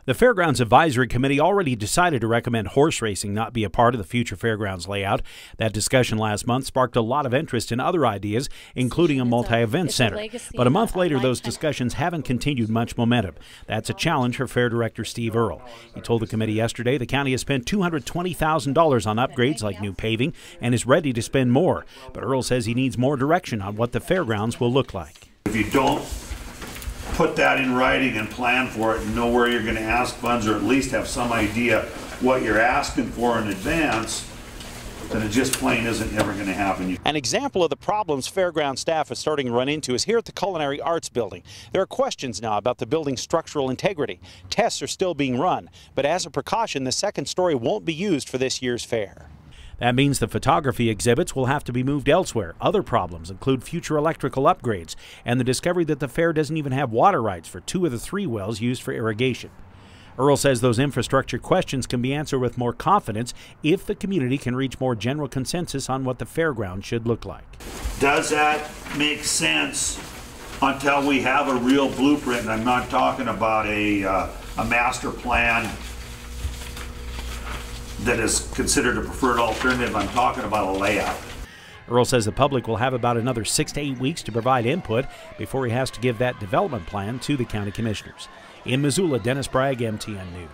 The Fairgrounds Advisory Committee already decided to recommend horse racing not be a part of the future fairgrounds layout. That discussion last month sparked a lot of interest in other ideas, including a multi-event center. But a month later, those discussions haven't continued much momentum. That's a challenge for Fair Director Steve Earle. He told the committee yesterday the county has spent $220,000 on upgrades like new paving and is ready to spend more. But Earle says he needs more direction on what the fairgrounds will look like. If you don't put that in writing and plan for it and know where you're going to ask funds, or at least have some idea what you're asking for in advance, then it just plain isn't ever going to happen. An example of the problems fairground staff is starting to run into is here at the Culinary Arts Building. There are questions now about the building's structural integrity. Tests are still being run, but as a precaution, the second story won't be used for this year's fair. That means the photography exhibits will have to be moved elsewhere. Other problems include future electrical upgrades and the discovery that the fair doesn't even have water rights for 2 of the 3 wells used for irrigation. Earle says those infrastructure questions can be answered with more confidence if the community can reach more general consensus on what the fairground should look like. Does that make sense until we have a real blueprint? And I'm not talking about a master plan that is considered a preferred alternative. I'm talking about a layout. Earle says the public will have about another 6 to 8 weeks to provide input before he has to give that development plan to the county commissioners. In Missoula, Dennis Bragg, MTN News.